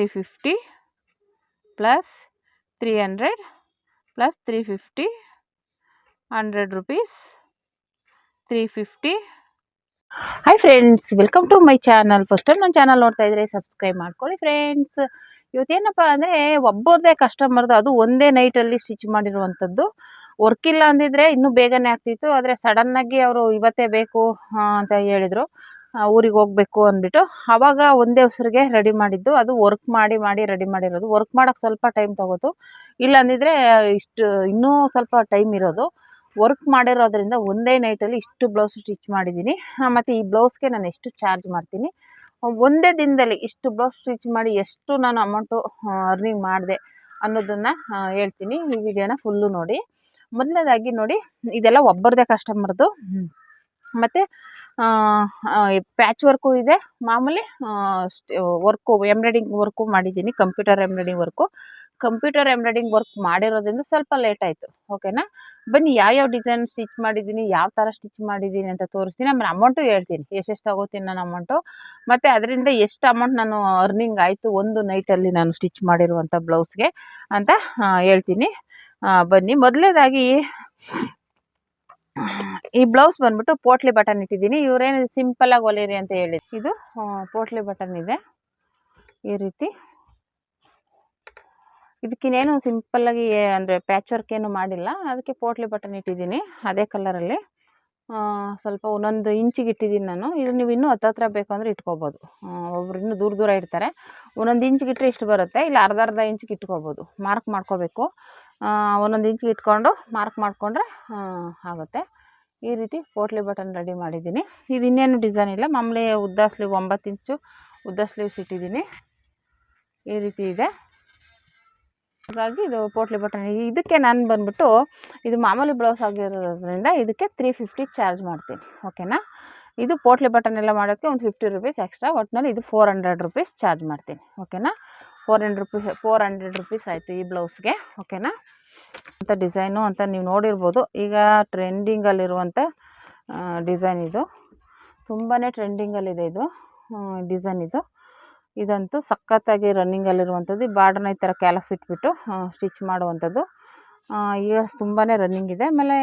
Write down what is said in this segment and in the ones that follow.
350 plus 300 plus 350 100 rupees 350. Hi friends, welcome to my channel. First time ನನ್ನ channel ನೋಡ್ತಾ ಇದ್ರೆ subscribe ಮಾಡ್ಕೊಳ್ಳಿ friends. ಇವತ್ತೇನಪ್ಪ ಅಂದರೆ ಒಬ್ಬರದೇ ಕಸ್ಟಮರ್ದು, ಅದು ಒಂದೇ ನೈಟಲ್ಲಿ ಸ್ಟಿಚ್ ಮಾಡಿರುವಂಥದ್ದು. ವರ್ಕ್ ಇಲ್ಲ ಅಂದಿದ್ರೆ ಇನ್ನೂ ಬೇಗನೆ ಆಗ್ತಿತ್ತು. ಆದರೆ ಸಡನ್ನಾಗಿ ಅವರು ಇವತ್ತೇ ಬೇಕು ಅಂತ ಹೇಳಿದರು, ಊರಿಗೆ ಹೋಗಬೇಕು ಅಂದ್ಬಿಟ್ಟು. ಆವಾಗ ಒಂದೇ ಉಸಿರಿಗೆ ರೆಡಿ ಮಾಡಿದ್ದು. ಅದು ವರ್ಕ್ ಮಾಡಿ ಮಾಡಿ ರೆಡಿ ಮಾಡಿರೋದು. ವರ್ಕ್ ಮಾಡೋಕ್ಕೆ ಸ್ವಲ್ಪ ಟೈಮ್ ತೊಗೋತು. ಇಲ್ಲ ಅಂದಿದ್ರೆ ಇಷ್ಟು ಇನ್ನೂ ಸ್ವಲ್ಪ ಟೈಮ್ ಇರೋದು. ವರ್ಕ್ ಮಾಡಿರೋದ್ರಿಂದ ಒಂದೇ ನೈಟಲ್ಲಿ ಇಷ್ಟು ಬ್ಲೌಸ್ ಸ್ಟಿಚ್ ಮಾಡಿದ್ದೀನಿ. ಮತ್ತು ಈ ಬ್ಲೌಸ್ಗೆ ನಾನು ಎಷ್ಟು ಚಾರ್ಜ್ ಮಾಡ್ತೀನಿ, ಒಂದೇ ದಿನದಲ್ಲಿ ಇಷ್ಟು ಬ್ಲೌಸ್ ಸ್ಟಿಚ್ ಮಾಡಿ ಎಷ್ಟು ನಾನು ಅಮೌಂಟು ಅರ್ನಿಂಗ್ ಮಾಡಿದೆ ಅನ್ನೋದನ್ನು ಹೇಳ್ತೀನಿ. ಈ ವಿಡಿಯೋನ ಫುಲ್ಲು ನೋಡಿ. ಮೊದಲನೇದಾಗಿ ನೋಡಿ, ಇದೆಲ್ಲ ಒಬ್ಬರದೇ ಕಸ್ಟಮರ್ದು. ಮತ್ತು ಪ್ಯಾಚ್ ವರ್ಕು ಇದೆ, ಮಾಮೂಲಿ ವರ್ಕು ಎಂಬ್ರಾಯ್ಡಿಂಗ್ ವರ್ಕು ಮಾಡಿದ್ದೀನಿ. ಕಂಪ್ಯೂಟರ್ ಎಂಬ್ರಾಯ್ಡಿಂಗ್ ವರ್ಕ್ ಮಾಡಿರೋದ್ರಿಂದ ಸ್ವಲ್ಪ ಲೇಟ್ ಆಯಿತು. ಓಕೆನಾ, ಬನ್ನಿ ಯಾವ್ಯಾವ ಡಿಸೈನ್ ಸ್ಟಿಚ್ ಮಾಡಿದ್ದೀನಿ, ಯಾವ ಥರ ಸ್ಟಿಚ್ ಮಾಡಿದ್ದೀನಿ ಅಂತ ತೋರಿಸ್ತೀನಿ. ಆಮೇಲೆ ಅಮೌಂಟು ಹೇಳ್ತೀನಿ, ಎಷ್ಟೆಷ್ಟು ತಗೋತೀನಿ ನಾನು ಅಮೌಂಟು, ಮತ್ತು ಅದರಿಂದ ಎಷ್ಟು ಅಮೌಂಟ್ ನಾನು ಅರ್ನಿಂಗ್ ಆಯಿತು ಒಂದು ನೈಟಲ್ಲಿ ನಾನು ಸ್ಟಿಚ್ ಮಾಡಿರುವಂಥ ಬ್ಲೌಸ್ಗೆ ಅಂತ ಹೇಳ್ತೀನಿ. ಬನ್ನಿ. ಮೊದಲನೇದಾಗಿ ಈ ಬ್ಲೌಸ್ ಬಂದ್ಬಿಟ್ಟು ಪೋಟ್ಲಿ ಬಟನ್ ಇಟ್ಟಿದ್ದೀನಿ. ಇವರೇನು ಸಿಂಪಲ್ಲಾಗಿ ಹೊಲಿರಿ ಅಂತ ಹೇಳಿದ್ರು. ಇದು ಪೋಟ್ಲಿ ಬಟನ್ ಇದೆ ಈ ರೀತಿ. ಇದಕ್ಕಿನ್ನೇನು ಸಿಂಪಲ್ಲಾಗಿ ಅಂದರೆ ಪ್ಯಾಚ್ ವರ್ಕ್ ಏನು ಮಾಡಿಲ್ಲ, ಅದಕ್ಕೆ ಪೋಟ್ಲಿ ಬಟನ್ ಇಟ್ಟಿದ್ದೀನಿ ಅದೇ ಕಲರಲ್ಲಿ. ಸ್ವಲ್ಪ ಒಂದೊಂದು ಇಂಚಿಗೆ ಇಟ್ಟಿದ್ದೀನಿ ನಾನು. ಇದು ನೀವು ಇನ್ನೂ ಹತ್ತಿರ ಬೇಕು ಅಂದರೆ ಇಟ್ಕೋಬೋದು. ಒಬ್ರು ಇನ್ನೂ ದೂರ ದೂರ ಇಡ್ತಾರೆ, ಒಂದೊಂದು ಇಂಚಿಗೆ ಇಟ್ಟರೆ ಇಷ್ಟು ಬರುತ್ತೆ. ಇಲ್ಲ ಅರ್ಧ ಇಂಚಿಗೆ ಇಟ್ಕೋಬೋದು. ಮಾರ್ಕ್ ಮಾಡ್ಕೋಬೇಕು. ಒಂದೊಂದು ಇಂಚಿಗೆ ಇಟ್ಕೊಂಡು ಮಾರ್ಕ್ ಮಾಡಿಕೊಂಡ್ರೆ ಆಗುತ್ತೆ. ಈ ರೀತಿ ಪೋಟ್ಲಿ ಬಟನ್ ರೆಡಿ ಮಾಡಿದ್ದೀನಿ. ಇದು ಇನ್ನೇನು ಡಿಸೈನ್ ಇಲ್ಲ, ಮಾಮೂಲಿ ಉದ್ದ ಸ್ಲೀವ್ 9 ಇಂಚು ಉದ್ದ ಸ್ಲೀವ್ಸ್ ಇಟ್ಟಿದ್ದೀನಿ. ಈ ರೀತಿ ಇದೆ. ಹಾಗಾಗಿ ಇದು ಪೋಟ್ಲಿ ಬಟನ್. ಇದಕ್ಕೆ ನಾನು ಬಂದ್ಬಿಟ್ಟು ಇದು ಮಾಮೂಲಿ ಬ್ಲೌಸ್ ಆಗಿರೋದ್ರಿಂದ ಇದಕ್ಕೆ 350 ಚಾರ್ಜ್ ಮಾಡ್ತೀನಿ. ಓಕೆನಾ. ಇದು ಪೋಟ್ಲಿ ಬಟನ್ ಎಲ್ಲ ಮಾಡೋಕ್ಕೆ ಒಂದು 50 ರೂಪೀಸ್ ಎಕ್ಸ್ಟ್ರಾ. ಒಟ್ಟಿನಲ್ಲಿ ಇದು 400 ರೂಪೀಸ್ ಚಾರ್ಜ್ ಮಾಡ್ತೀನಿ. ಓಕೆನಾ. 400 ರೂಪೀಸ್ ಆಯಿತು ಈ ಬ್ಲೌಸ್ಗೆ. ಓಕೆನಾ. ಅಂತ ಡಿಸೈನು ಅಂತ ನೀವು ನೋಡಿರ್ಬೋದು. ಈಗ ಟ್ರೆಂಡಿಂಗಲ್ಲಿರುವಂಥ ಡಿಸೈನ್ ಇದು. ತುಂಬಾ ಟ್ರೆಂಡಿಂಗಲ್ಲಿದೆ ಇದು ಡಿಸೈನ್. ಇದಂತೂ ಸಖತ್ತಾಗಿ ರನ್ನಿಂಗಲ್ಲಿರುವಂಥದ್ದು. ಬಾರ್ಡರ್ನ ಈ ಥರ ಕ್ಯಾಲಫ್ ಇಟ್ಬಿಟ್ಟು ಸ್ಟಿಚ್ ಮಾಡುವಂಥದ್ದು ಈಗ ತುಂಬಾ ರನ್ನಿಂಗ್ ಇದೆ. ಆಮೇಲೆ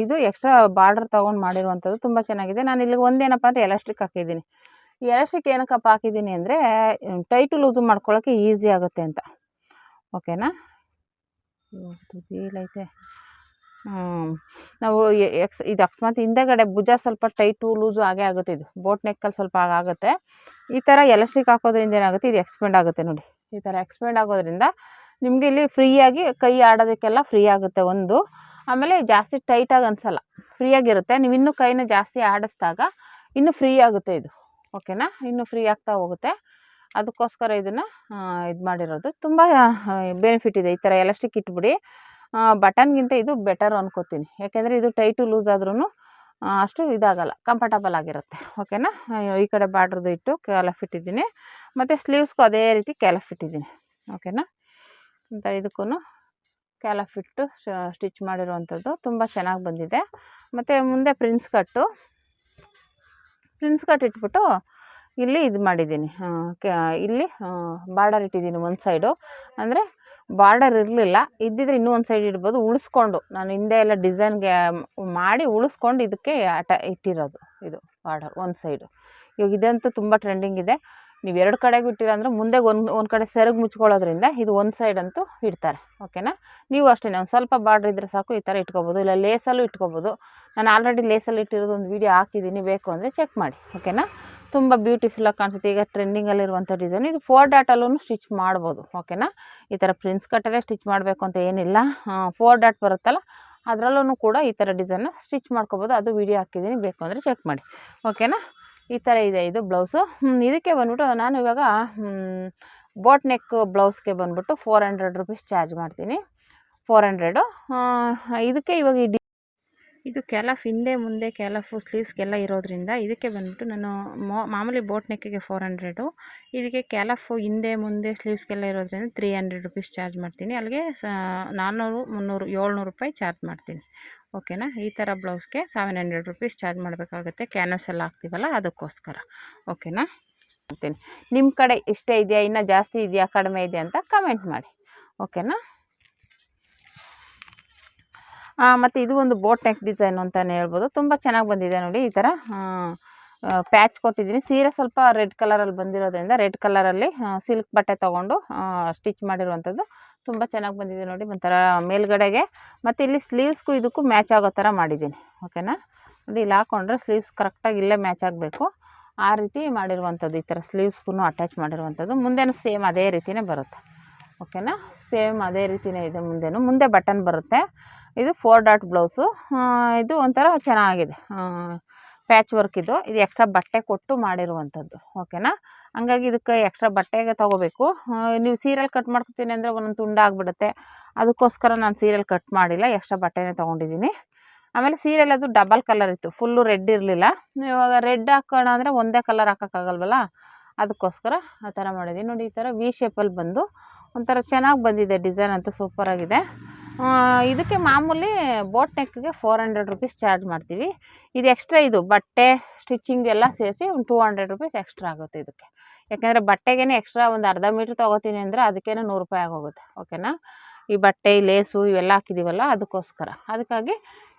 ಇದು ಎಕ್ಸ್ಟ್ರಾ ಬಾರ್ಡರ್ ತೊಗೊಂಡು ಮಾಡಿರುವಂಥದ್ದು ತುಂಬ ಚೆನ್ನಾಗಿದೆ. ನಾನು ಇಲ್ಲಿಗೆ ಒಂದೇನಪ್ಪ ಅಂದರೆ ಎಲಾಸ್ಟಿಕ್ ಹಾಕಿದ್ದೀನಿ. ಈ ಎಲಾಸ್ಟಿಕ್ ಏನಕ್ಕಪ್ಪ ಹಾಕಿದ್ದೀನಿ ಅಂದರೆ ಟೈಟು ಲೂಸು ಮಾಡ್ಕೊಳ್ಳೋಕ್ಕೆ ಈಸಿ ಆಗುತ್ತೆ ಅಂತ. ಓಕೆನಾ. ಐತೆ ನಾವು ಇದು ಅಕಸ್ಮಾತ್ ಹಿಂದೆಗಡೆ ಭುಜ ಸ್ವಲ್ಪ ಟೈಟು ಲೂಸು ಆಗೇ ಆಗುತ್ತೆ. ಇದು ಬೋಟ್ ನೆಕ್ಕಲ್ಲಿ ಸ್ವಲ್ಪ ಆಗುತ್ತೆ. ಈ ಥರ ಎಲಾಸ್ಟಿಕ್ ಹಾಕೋದ್ರಿಂದ ಏನಾಗುತ್ತೆ, ಇದು ಎಕ್ಸ್ಪೆಂಡ್ ಆಗುತ್ತೆ ನೋಡಿ. ಈ ಥರ ಎಕ್ಸ್ಪೆಂಡ್ ಆಗೋದ್ರಿಂದ ನಿಮಗೆ ಇಲ್ಲಿ ಫ್ರೀಯಾಗಿ ಕೈ ಆಡೋದಕ್ಕೆಲ್ಲ ಫ್ರೀ ಆಗುತ್ತೆ ಒಂದು. ಆಮೇಲೆ ಜಾಸ್ತಿ ಟೈಟಾಗಿ ಅನಿಸಲ್ಲ, ಫ್ರೀಯಾಗಿರುತ್ತೆ. ನೀವು ಇನ್ನೂ ಕೈನ ಜಾಸ್ತಿ ಆಡಿಸಿದಾಗ ಇನ್ನೂ ಫ್ರೀ ಆಗುತ್ತೆ ಇದು. ಓಕೆನಾ. ಇನ್ನೂ ಫ್ರೀ ಆಗ್ತಾ ಹೋಗುತ್ತೆ. ಅದಕ್ಕೋಸ್ಕರ ಇದನ್ನು ಇದು ಮಾಡಿರೋದು. ತುಂಬ ಬೆನಿಫಿಟ್ ಇದೆ. ಈ ಥರ ಎಲಾಸ್ಟಿಕ್ ಇಟ್ಬಿಡಿ. ಬಟನ್ಗಿಂತ ಇದು ಬೆಟರ್ ಅನ್ಕೋತೀನಿ. ಯಾಕೆಂದರೆ ಇದು ಟೈಟು ಲೂಸ್ ಆದ್ರೂ ಅಷ್ಟು ಇದಾಗಲ್ಲ, ಕಂಫರ್ಟಬಲ್ ಆಗಿರುತ್ತೆ. ಓಕೆನಾ. ಈ ಕಡೆ ಬಾರ್ಡ್ರದ್ದು ಇಟ್ಟು ಕ್ಯಾಲಫ್ ಇಟ್ಟಿದ್ದೀನಿ, ಮತ್ತು ಸ್ಲೀವ್ಸ್ಗೂ ಅದೇ ರೀತಿ ಕ್ಯಾಲಫ್ ಇಟ್ಟಿದ್ದೀನಿ. ಓಕೆನಾ. ಅಂತ ಇದಕ್ಕೂ ಕ್ಯಾಲಫ್ ಇಟ್ಟು ಸ್ಟಿಚ್ ಮಾಡಿರುವಂಥದ್ದು ತುಂಬ ಚೆನ್ನಾಗಿ ಬಂದಿದೆ. ಮತ್ತು ಮುಂದೆ ಪ್ರಿನ್ಸ್ ಕಟ್ ಇಟ್ಬಿಟ್ಟು ಇಲ್ಲಿ ಇದು ಮಾಡಿದ್ದೀನಿ. ಇಲ್ಲಿ ಬಾರ್ಡರ್ ಇಟ್ಟಿದ್ದೀನಿ ಒಂದು ಸೈಡು. ಅಂದರೆ ಬಾರ್ಡರ್ ಇರಲಿಲ್ಲ, ಇದ್ದಿದ್ರೆ ಇನ್ನೂ ಒಂದು ಸೈಡ್ ಇಡ್ಬೋದು. ಉಳಿಸ್ಕೊಂಡು ನಾನು ಹಿಂದೆ ಎಲ್ಲ ಡಿಸೈನ್ಗೆ ಮಾಡಿ ಉಳಿಸ್ಕೊಂಡು ಇದಕ್ಕೆ ಇಟ್ಟಿರೋದು ಇದು ಬಾರ್ಡರ್ ಒಂದು ಸೈಡು. ಇವಾಗ ಇದಂತೂ ತುಂಬ ಟ್ರೆಂಡಿಂಗ್ ಇದೆ. ನೀವು ಎರಡು ಕಡೆಗೂ ಇಟ್ಟಿಲ್ಲ ಅಂದರೆ ಮುಂದೆ ಒಂದು ಕಡೆ ಸೆರಗು ಮುಚ್ಕೊಳ್ಳೋದ್ರಿಂದ ಇದು ಒಂದು ಸೈಡ್ ಅಂತೂ ಇಡ್ತಾರೆ. ಓಕೆನಾ. ನೀವು ಅಷ್ಟೇ ಒಂದು ಸ್ವಲ್ಪ ಬಾರ್ಡ್ರ್ ಇದ್ದರೆ ಸಾಕು, ಈ ಥರ ಇಟ್ಕೋಬೋದು. ಇಲ್ಲ ಲೇಸಲ್ಲೂ ಇಟ್ಕೋಬೋದು. ನಾನು ಆಲ್ರೆಡಿ ಲೇಸಲ್ಲಿ ಇಟ್ಟಿರೋದು ಒಂದು ವೀಡಿಯೋ ಹಾಕಿದ್ದೀನಿ, ಬೇಕು ಅಂದರೆ ಚೆಕ್ ಮಾಡಿ. ಓಕೆನಾ. ತುಂಬ ಬ್ಯೂಟಿಫುಲ್ಲಾಗಿ ಕಾಣಿಸುತ್ತೆ. ಈಗ ಟ್ರೆಂಡಿಂಗಲ್ಲಿರುವಂಥ ಡಿಸೈನ್ ಇದು. 4 ಡಾಟಲ್ಲೂ ಸ್ಟಿಚ್ ಮಾಡ್ಬೋದು. ಓಕೆನಾ. ಈ ಥರ ಪ್ರಿನ್ಸ್ ಕಟ್ಟಲ್ಲೇ ಸ್ಟಿಚ್ ಮಾಡಬೇಕು ಅಂತ ಏನಿಲ್ಲ. 4 ಡಾಟ್ ಬರುತ್ತಲ್ಲ, ಅದರಲ್ಲೂ ಕೂಡ ಈ ಥರ ಡಿಸೈನ್ನ ಸ್ಟಿಚ್ ಮಾಡ್ಕೋಬೋದು. ಅದು ವೀಡಿಯೋ ಹಾಕಿದ್ದೀನಿ, ಬೇಕು ಅಂದರೆ ಚೆಕ್ ಮಾಡಿ. ಓಕೆನಾ. ಈ ಥರ ಇದೆ ಇದು ಬ್ಲೌಸು. ಇದಕ್ಕೆ ಬಂದ್ಬಿಟ್ಟು ನಾನು ಇವಾಗ ಬೋಟ್ ನೆಕ್ ಬ್ಲೌಸ್ಗೆ ಬಂದ್ಬಿಟ್ಟು 400 ರೂಪೀಸ್ ಚಾರ್ಜ್ ಮಾಡ್ತೀನಿ. 400. ಇದಕ್ಕೆ ಇವಾಗ ಇದು ಕ್ಯಾಲಫ್ ಹಿಂದೆ ಮುಂದೆ ಕ್ಯಾಲಫು ಸ್ಲೀವ್ಸ್ಗೆಲ್ಲ ಇರೋದ್ರಿಂದ ಇದಕ್ಕೆ ಬಂದ್ಬಿಟ್ಟು ನಾನು ಮಾಮೂಲಿ ಬೋಟ್ ನೆಕ್ಕಿಗೆ 400, ಇದಕ್ಕೆ ಕ್ಯಾಲಫು ಹಿಂದೆ ಮುಂದೆ ಸ್ಲೀವ್ಸ್ಗೆಲ್ಲ ಇರೋದ್ರಿಂದ 300 ರೂಪೀಸ್ ಚಾರ್ಜ್ ಮಾಡ್ತೀನಿ. ಅಲ್ಲಿಗೆ 400, 300, 700 ರೂಪಾಯಿ ಚಾರ್ಜ್ ಮಾಡ್ತೀನಿ. ಓಕೆನಾ. ಈ ಥರ ಬ್ಲೌಸ್ಗೆ 700 ರೂಪೀಸ್ ಚಾರ್ಜ್ ಮಾಡಬೇಕಾಗುತ್ತೆ. ಕ್ಯಾನ್ವಾಸ್ ಎಲ್ಲ ಹಾಕ್ತೀವಲ್ಲ ಅದಕ್ಕೋಸ್ಕರ. ಓಕೆನಾ. ಮಾಡ್ತೀನಿ. ನಿಮ್ಮ ಕಡೆ ಇಷ್ಟೇ ಇದೆಯಾ, ಇನ್ನೂ ಜಾಸ್ತಿ ಇದೆಯಾ, ಕಡಿಮೆ ಇದೆಯಾ ಅಂತ ಕಮೆಂಟ್ ಮಾಡಿ. ಓಕೆನಾ. ಮತ್ತು ಇದು ಒಂದು ಬೋಟ್ ನೆಕ್ ಡಿಸೈನ್ ಅಂತಲೇ ಹೇಳ್ಬೋದು. ತುಂಬ ಚೆನ್ನಾಗಿ ಬಂದಿದೆ ನೋಡಿ. ಈ ಥರ ಪ್ಯಾಚ್ ಕೊಟ್ಟಿದ್ದೀನಿ. ಸೀರೆ ಸ್ವಲ್ಪ ರೆಡ್ ಕಲರಲ್ಲಿ ಬಂದಿರೋದ್ರಿಂದ ರೆಡ್ ಕಲರಲ್ಲಿ ಸಿಲ್ಕ್ ಬಟ್ಟೆ ತೊಗೊಂಡು ಸ್ಟಿಚ್ ಮಾಡಿರುವಂಥದ್ದು ತುಂಬ ಚೆನ್ನಾಗಿ ಬಂದಿದೆ ನೋಡಿ. ಒಂಥರ ಮೇಲ್ಗಡೆಗೆ ಮತ್ತು ಇಲ್ಲಿ ಸ್ಲೀವ್ಸ್ಗೂ ಇದಕ್ಕೂ ಮ್ಯಾಚ್ ಆಗೋ ಥರ ಮಾಡಿದ್ದೀನಿ. ಓಕೆನಾ. ನೋಡಿ, ಇಲ್ಲಿ ಹಾಕ್ಕೊಂಡ್ರೆ ಸ್ಲೀವ್ಸ್ ಕರೆಕ್ಟಾಗಿ ಇಲ್ಲೇ ಮ್ಯಾಚ್ ಆಗಬೇಕು, ಆ ರೀತಿ ಮಾಡಿರುವಂಥದ್ದು. ಈ ಥರ ಸ್ಲೀವ್ಸ್ಗೂ ಅಟ್ಯಾಚ್ ಮಾಡಿರುವಂಥದ್ದು. ಮುಂದೆನೂ ಸೇಮ್ ಅದೇ ರೀತಿಯೇ ಬರುತ್ತೆ. ಓಕೆನಾ. ಸೇಮ್ ಅದೇ ರೀತಿಯೇ ಇದೆ ಮುಂದೆ ಬಟನ್ ಬರುತ್ತೆ. ಇದು 4 ಡಾಟ್ ಬ್ಲೌಸು. ಇದು ಒಂಥರ ಚೆನ್ನಾಗಿದೆ, ಪ್ಯಾಚ್ ವರ್ಕ್. ಇದು ಎಕ್ಸ್ಟ್ರಾ ಬಟ್ಟೆ ಕೊಟ್ಟು ಮಾಡಿರುವಂಥದ್ದು. ಓಕೆನಾ. ಹಂಗಾಗಿ ಇದಕ್ಕೆ ಎಕ್ಸ್ಟ್ರಾ ಬಟ್ಟೆಗೆ ತೊಗೋಬೇಕು. ನೀವು ಸೀರೆಲ್ ಕಟ್ ಮಾಡ್ಕೊತೀನಿ ಅಂದರೆ ಒಂದೊಂದು ತುಂಡಾಗ್ಬಿಡುತ್ತೆ. ಅದಕ್ಕೋಸ್ಕರ ನಾನು ಸೀರೆಲ್ ಕಟ್ ಮಾಡಿಲ್ಲ, ಎಕ್ಸ್ಟ್ರಾ ಬಟ್ಟೆನೇ ತೊಗೊಂಡಿದ್ದೀನಿ. ಆಮೇಲೆ ಸೀರೆಲ್ ಅದು ಡಬಲ್ ಕಲರ್ ಇತ್ತು, ಫುಲ್ಲು ರೆಡ್ ಇರಲಿಲ್ಲ. ಇವಾಗ ರೆಡ್ ಹಾಕೋಣ ಅಂದರೆ ಒಂದೇ ಕಲರ್ ಹಾಕೋಕ್ಕಾಗಲ್ವಲ್ಲ, ಅದಕ್ಕೋಸ್ಕರ ಆ ಥರ ಮಾಡಿದ್ದೀನಿ ನೋಡಿ. ಈ ಥರ ವಿ ಶೇಪಲ್ಲಿ ಬಂದು ಒಂಥರ ಚೆನ್ನಾಗಿ ಬಂದಿದೆ. ಡಿಸೈನ್ ಅಂತೂ ಸೂಪರಾಗಿದೆ. ಇದಕ್ಕೆ ಮಾಮೂಲಿ ಬೋಟ್ ನೆಕ್ಗೆ 400 ರುಪೀಸ್ ಚಾರ್ಜ್ ಮಾಡ್ತೀವಿ. ಇದು ಎಕ್ಸ್ಟ್ರಾ, ಇದು ಬಟ್ಟೆ ಸ್ಟಿಚಿಂಗ್ ಎಲ್ಲ ಸೇರಿಸಿ ಒಂದು 200 ರುಪೀಸ್ ಎಕ್ಸ್ಟ್ರಾ ಆಗುತ್ತೆ ಇದಕ್ಕೆ. ಯಾಕೆಂದರೆ ಬಟ್ಟೆಗೇ ಎಕ್ಸ್ಟ್ರಾ ಒಂದು ಅರ್ಧ ಮೀಟ್ರ್ ತೊಗೋತೀನಿ ಅಂದರೆ ಅದಕ್ಕೇ 100 ರೂಪಾಯಿ ಆಗೋಗುತ್ತೆ. ಓಕೆನಾ. ಈ ಬಟ್ಟೆ, ಲೇಸು ಇವೆಲ್ಲ ಹಾಕಿದ್ದೀವಲ್ಲ, ಅದಕ್ಕಾಗಿ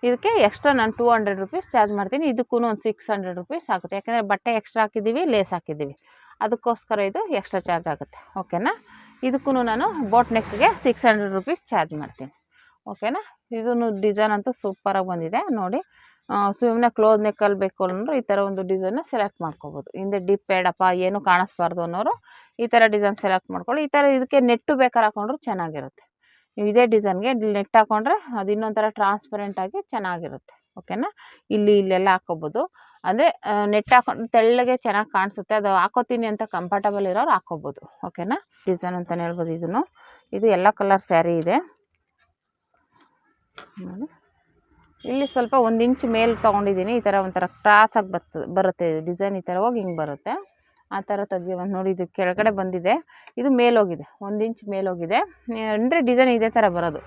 ಇದಕ್ಕೆ ಎಕ್ಸ್ಟ್ರಾ ನಾನು 200 ರುಪೀಸ್ ಚಾರ್ಜ್ ಮಾಡ್ತೀನಿ. ಇದಕ್ಕೂ ಒಂದು 600 ರುಪೀಸ್ ಆಗುತ್ತೆ. ಯಾಕೆಂದರೆ ಬಟ್ಟೆ ಎಕ್ಸ್ಟ್ರಾ ಹಾಕಿದ್ದೀವಿ, ಲೇಸ್ ಹಾಕಿದ್ದೀವಿ, ಅದಕ್ಕೋಸ್ಕರ ಇದು ಎಕ್ಸ್ಟ್ರಾ ಚಾರ್ಜ್ ಆಗುತ್ತೆ. ಓಕೆನಾ. ಇದಕ್ಕೂ ನಾನು ಬೋಟ್ ನೆಕ್ಗೆ 600 ರುಪೀಸ್ ಚಾರ್ಜ್ ಮಾಡ್ತೀನಿ. ಓಕೆನಾ. ಇದೂ ಡಿಸೈನ್ ಅಂತೂ ಸೂಪರಾಗಿ ಬಂದಿದೆ ನೋಡಿ. ಸುಮ್ಮನೆ ಕ್ಲೋಸ್ ನೆಕ್ಕಲ್ಲಿ ಬೇಕು ಅನ್ನೋರು ಈ ಥರ ಒಂದು ಡಿಸೈನ್ನ ಸೆಲೆಕ್ಟ್ ಮಾಡ್ಕೋಬೋದು. ಹಿಂದೆ ಡಿಪ್ ಬೇಡಪ್ಪ, ಏನೂ ಕಾಣಿಸ್ಬಾರ್ದು ಅನ್ನೋರು ಈ ಥರ ಡಿಸೈನ್ ಸೆಲೆಕ್ಟ್ ಮಾಡ್ಕೊಳ್ಳಿ. ಈ ಥರ ಇದಕ್ಕೆ ನೆಟ್ಟು ಬೇಕಾದ್ರೆ ಹಾಕೊಂಡ್ರು ಚೆನ್ನಾಗಿರುತ್ತೆ. ನೀವು ಇದೇ ಡಿಸೈನ್ಗೆ ನೆಟ್ ಹಾಕೊಂಡ್ರೆ ಅದು ಇನ್ನೊಂಥರ ಟ್ರಾನ್ಸ್ಪರೆಂಟಾಗಿ ಚೆನ್ನಾಗಿರುತ್ತೆ. ಓಕೆನಾ. ಇಲ್ಲೆಲ್ಲ ಹಾಕ್ಕೋಬೋದು. ಅಂದರೆ ನೆಟ್ ಹಾಕೊಂಡು ತೆಳ್ಳಗೆ ಚೆನ್ನಾಗಿ ಕಾಣಿಸುತ್ತೆ. ಅದು ಹಾಕೋತೀನಿ ಅಂತ ಕಂಫರ್ಟಬಲ್ ಇರೋರು ಹಾಕ್ಕೋಬೋದು. ಓಕೆನಾ. ಡಿಸೈನ್ ಅಂತಲೇ ಹೇಳ್ಬೋದು. ಇದು ಎಲ್ಲ ಕಲರ್ ಸ್ಯಾರಿ ಇದೆ ನೋಡಿ. ಇಲ್ಲಿ ಸ್ವಲ್ಪ 1 ಇಂಚ್ ಮೇಲೆ ತೊಗೊಂಡಿದ್ದೀನಿ. ಈ ಥರ ಒಂಥರ ಕ್ರಾಸಾಗಿ ಬರುತ್ತೆ ಡಿಸೈನ್. ಈ ಥರ ಹೋಗಿ ಹಿಂಗೆ ಬರುತ್ತೆ, ಆ ಥರ ತೆಗಿಯೋದು ನೋಡಿ. ಇದು ಕೆಳಗಡೆ ಬಂದಿದೆ, ಇದು ಮೇಲೋಗಿದೆ, 1 ಇಂಚ್ ಮೇಲೋಗಿದೆ. ಅಂದರೆ ಡಿಸೈನ್ ಇದೇ ಥರ ಬರೋದು,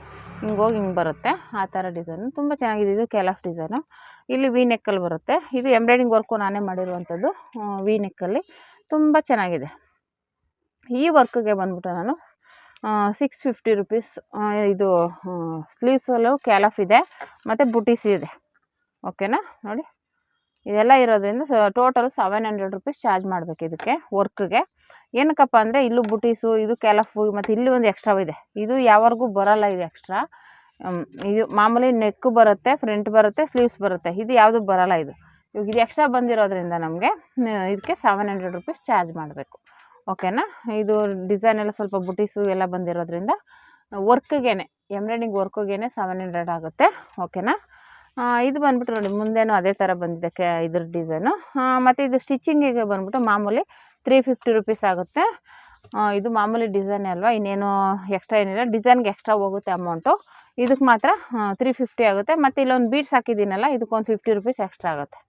ಹಿಂಗೆ ಬರುತ್ತೆ, ಆ ಥರ ಡಿಸೈನು ತುಂಬ ಚೆನ್ನಾಗಿದೆ. ಇದು ಕೆಲಾಫ್ ಡಿಸೈನು. ಇಲ್ಲಿ ವಿ ನೆಕ್ಕಲ್ಲಿ ಬರುತ್ತೆ. ಇದು ಎಂಬ್ರಾಯ್ಡಿಂಗ್ ವರ್ಕು ನಾನೇ ಮಾಡಿರುವಂಥದ್ದು. ವಿ ನೆಕ್ಕಲ್ಲಿ ತುಂಬ ಚೆನ್ನಾಗಿದೆ. ಈ ವರ್ಕ್ಗೆ ಬಂದ್ಬಿಟ್ಟು ನಾನು 650 ರುಪೀಸ್. ಇದು ಸ್ಲೀವ್ಸಲ್ಲೂ ಕ್ಯಾಲಾಫ್ ಇದೆ ಮತ್ತು ಬುಟೀಸ್ ಇದೆ. ಓಕೆನಾ. ನೋಡಿ, ಇದೆಲ್ಲ ಇರೋದ್ರಿಂದ ಟೋಟಲ್ 700 ರುಪೀಸ್ ಚಾರ್ಜ್ ಮಾಡಬೇಕು ಇದಕ್ಕೆ ವರ್ಕ್ಗೆ. ಏನಕ್ಕಪ್ಪ ಅಂದರೆ ಇಲ್ಲೂ ಬುಟೀಸು, ಇದು ಕ್ಯಾಲಾಫು, ಮತ್ತು ಇಲ್ಲಿ ಒಂದು ಎಕ್ಸ್ಟ್ರಾ ಇದೆ. ಇದು ಯಾವಾಗೂ ಬರೋಲ್ಲ, ಇದು ಎಕ್ಸ್ಟ್ರಾ. ಇದು ಮಾಮೂಲಿ ನೆಕ್ಕು ಬರುತ್ತೆ, ಫ್ರಂಟ್ ಬರುತ್ತೆ, ಸ್ಲೀವ್ಸ್ ಬರುತ್ತೆ. ಇದು ಯಾವುದೂ ಬರೋಲ್ಲ. ಇವಾಗ ಇದು ಎಕ್ಸ್ಟ್ರಾ ಬಂದಿರೋದ್ರಿಂದ ನಮಗೆ ಇದಕ್ಕೆ 700 ರುಪೀಸ್ ಚಾರ್ಜ್ ಮಾಡಬೇಕು. ಓಕೆನಾ. ಇದು ಡಿಸೈನ್ ಎಲ್ಲ ಸ್ವಲ್ಪ ಬುಟೀಸು ಎಲ್ಲ ಬಂದಿರೋದ್ರಿಂದ ವರ್ಕ್ಗೆ, ಎಂಬ್ರಾಯ್ಡಿಂಗ್ ವರ್ಕ್ಗೆ 700 ಆಗುತ್ತೆ. ಓಕೆನಾ. ಇದು ಬಂದ್ಬಿಟ್ಟು ನೋಡಿ, ಮುಂದೆನೂ ಅದೇ ಥರ ಬಂದಿದೆ ಇದ್ರ ಡಿಸೈನು. ಮತ್ತು ಇದು ಸ್ಟಿಚಿಂಗಿಗೆ ಬಂದ್ಬಿಟ್ಟು ಮಾಮೂಲಿ 350 ರುಪೀಸ್ ಆಗುತ್ತೆ. ಇದು ಮಾಮೂಲಿ ಡಿಸೈನೇ ಅಲ್ವಾ, ಇನ್ನೇನು ಎಕ್ಸ್ಟ್ರಾ ಏನಿಲ್ಲ. ಡಿಸೈನ್ಗೆ ಎಕ್ಸ್ಟ್ರಾ ಹೋಗುತ್ತೆ ಅಮೌಂಟು. ಇದಕ್ಕೆ ಮಾತ್ರ 350 ಆಗುತ್ತೆ. ಮತ್ತು ಇಲ್ಲೊಂದು ಬೀಡ್ಸ್ ಹಾಕಿದ್ದೀನಲ್ಲ, ಇದಕ್ಕೊಂದು 50 ರುಪೀಸ್ ಎಕ್ಸ್ಟ್ರಾ ಆಗುತ್ತೆ.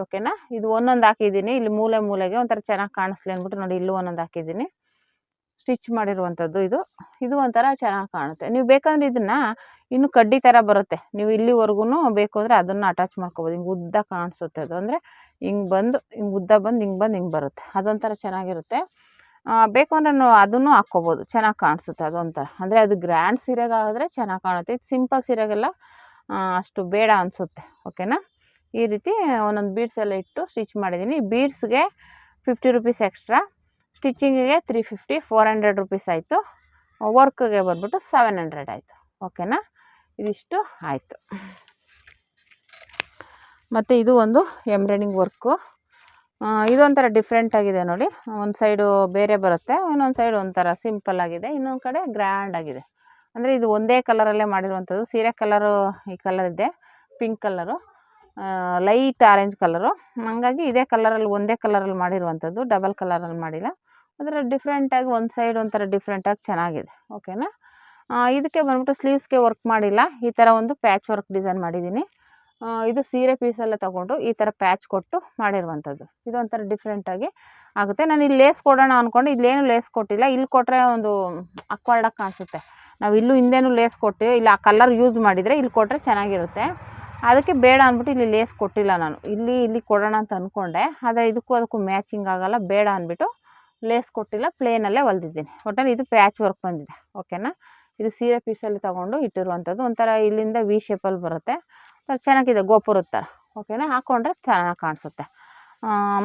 ಓಕೆನಾ. ಇದು ಒಂದೊಂದು ಹಾಕಿದ್ದೀನಿ, ಇಲ್ಲಿ ಮೂಲೆಗೆ ಒಂಥರ ಚೆನ್ನಾಗಿ ಕಾಣಿಸ್ಲಿ ಅಂದ್ಬಿಟ್ಟು ನೋಡಿ, ಇಲ್ಲೂ ಒಂದೊಂದು ಹಾಕಿದ್ದೀನಿ. ಸ್ಟಿಚ್ ಮಾಡಿರುವಂಥದ್ದು ಇದು ಒಂಥರ ಚೆನ್ನಾಗಿ ಕಾಣುತ್ತೆ. ನೀವು ಬೇಕಂದ್ರೆ ಇದನ್ನು ಇನ್ನೂ ಕಡ್ಡಿ ಥರ ಬರುತ್ತೆ. ನೀವು ಇಲ್ಲಿವರೆಗೂ ಬೇಕು ಅಂದರೆ ಅದನ್ನು ಅಟ್ಯಾಚ್ ಮಾಡ್ಕೊಬೋದು. ಹಿಂಗೆ ಉದ್ದ ಕಾಣಿಸುತ್ತೆ ಅದು. ಅಂದರೆ ಹಿಂಗೆ ಬಂದು ಹಿಂಗೆ ಉದ್ದ ಬಂದು ಹಿಂಗೆ ಬರುತ್ತೆ. ಅದೊಂಥರ ಚೆನ್ನಾಗಿರುತ್ತೆ. ಬೇಕು ಅಂದರೆ ಅದನ್ನು ಹಾಕ್ಕೋಬೋದು, ಚೆನ್ನಾಗಿ ಕಾಣಿಸುತ್ತೆ ಅದೊಂಥರ. ಅಂದರೆ ಅದು ಗ್ರ್ಯಾಂಡ್ ಸೀರೆಗಾದರೆ ಚೆನ್ನಾಗಿ ಕಾಣುತ್ತೆ. ಇದು ಸಿಂಪಲ್ ಸೀರೆಗೆಲ್ಲ ಅಷ್ಟು ಬೇಡ ಅನಿಸುತ್ತೆ. ಓಕೆನಾ. ಈ ರೀತಿ ಒಂದೊಂದು ಬೀಡ್ಸ್ ಎಲ್ಲ ಇಟ್ಟು ಸ್ಟಿಚ್ ಮಾಡಿದ್ದೀನಿ. ಬೀಡ್ಸ್ಗೆ 50 ರುಪೀಸ್ ಎಕ್ಸ್ಟ್ರಾ, ಸ್ಟಿಚಿಂಗಿಗೆ 350, 400 ರುಪೀಸ್ ಆಯಿತು. ವರ್ಕ್ಗೆ ಬಂದ್ಬಿಟ್ಟು 700 ಆಯಿತು. ಓಕೆನಾ. ಇದಿಷ್ಟು ಆಯಿತು. ಮತ್ತು ಇದು ಒಂದು ಎಂಬ್ರಾಯ್ಡಿಂಗ್ ವರ್ಕು. ಇದೊಂಥರ ಡಿಫ್ರೆಂಟ್ ಆಗಿದೆ ನೋಡಿ. ಒಂದು ಸೈಡು ಬೇರೆ ಬರುತ್ತೆ, ಇನ್ನೊಂದು ಸೈಡ್ ಒಂಥರ ಸಿಂಪಲ್ ಆಗಿದೆ, ಇನ್ನೊಂದು ಕಡೆ ಗ್ರ್ಯಾಂಡ್ ಆಗಿದೆ. ಅಂದರೆ ಇದು ಒಂದೇ ಕಲರಲ್ಲೇ ಮಾಡಿರುವಂಥದ್ದು. ಸೀರೆ ಕಲರು ಈ ಕಲರ್ ಇದೆ, pink colour, light orange colour. ಹಾಗಾಗಿ ಇದೇ ಕಲರಲ್ಲಿ, ಒಂದೇ ಕಲರಲ್ಲಿ ಮಾಡಿರುವಂಥದ್ದು, ಡಬಲ್ ಕಲರಲ್ಲಿ ಮಾಡಿಲ್ಲ. ಅದರ ಡಿಫ್ರೆಂಟಾಗಿ ಒಂದು ಸೈಡ್ ಒಂಥರ ಡಿಫ್ರೆಂಟಾಗಿ ಚೆನ್ನಾಗಿದೆ. ಓಕೆನಾ. ಇದಕ್ಕೆ ಬಂದ್ಬಿಟ್ಟು ಸ್ಲೀವ್ಸ್ಗೆ ವರ್ಕ್ ಮಾಡಿಲ್ಲ. ಈ ಥರ ಒಂದು ಪ್ಯಾಚ್ ವರ್ಕ್ ಡಿಸೈನ್ ಮಾಡಿದ್ದೀನಿ. ಇದು ಸೀರೆ ಪೀಸೆಲ್ಲ ತೊಗೊಂಡು ಈ ಥರ ಪ್ಯಾಚ್ ಕೊಟ್ಟು ಮಾಡಿರುವಂಥದ್ದು. ಇದೊಂಥರ ಡಿಫ್ರೆಂಟಾಗಿ ಆಗುತ್ತೆ. ನಾನು ಇಲ್ಲಿ ಲೇಸ್ ಕೊಡೋಣ ಅಂದ್ಕೊಂಡು ಇಲ್ಲೇನು ಲೇಸ್ ಕೊಟ್ಟಿಲ್ಲ. ಇಲ್ಲಿ ಕೊಟ್ಟರೆ ಒಂದು ಅಕ್ವರ್ಡಾಗಿ ಕಾಣಿಸುತ್ತೆ. ನಾವು ಇಲ್ಲೂ ಹಿಂದೆನೂ ಲೇಸ್ ಕೊಟ್ಟು ಇಲ್ಲ ಆ ಕಲರ್ ಯೂಸ್ ಮಾಡಿದರೆ ಇಲ್ಲಿ ಕೊಟ್ಟರೆ ಚೆನ್ನಾಗಿರುತ್ತೆ. ಅದಕ್ಕೆ ಬೇಡ ಅಂದ್ಬಿಟ್ಟು ಇಲ್ಲಿ ಲೇಸ್ ಕೊಟ್ಟಿಲ್ಲ ನಾನು. ಇಲ್ಲಿ ಕೊಡೋಣ ಅಂತ ಅಂದ್ಕೊಂಡೆ, ಆದರೆ ಅದಕ್ಕೂ ಮ್ಯಾಚಿಂಗ್ ಆಗಲ್ಲ, ಬೇಡ ಅಂದ್ಬಿಟ್ಟು ಲೇಸ್ ಕೊಟ್ಟಿಲ್ಲ, ಪ್ಲೇನಲ್ಲೇ ಹೊಲ್ದಿದ್ದೀನಿ. ಒಟ್ಟಲ್ಲಿ ಇದು ಪ್ಯಾಚ್ ವರ್ಕ್ ಬಂದಿದೆ. ಓಕೆನಾ. ಇದು ಸೀರೆ ಪೀಸಲ್ಲಿ ತೊಗೊಂಡು ಇಟ್ಟಿರುವಂಥದ್ದು. ಒಂಥರ ಇಲ್ಲಿಂದ ವಿ ಶೇಪಲ್ಲಿ ಬರುತ್ತೆ, ಚೆನ್ನಾಗಿದೆ, ಗೋಪುರದ ಥರ. ಓಕೆನಾ. ಹಾಕ್ಕೊಂಡ್ರೆ ಚೆನ್ನಾಗಿ ಕಾಣಿಸುತ್ತೆ.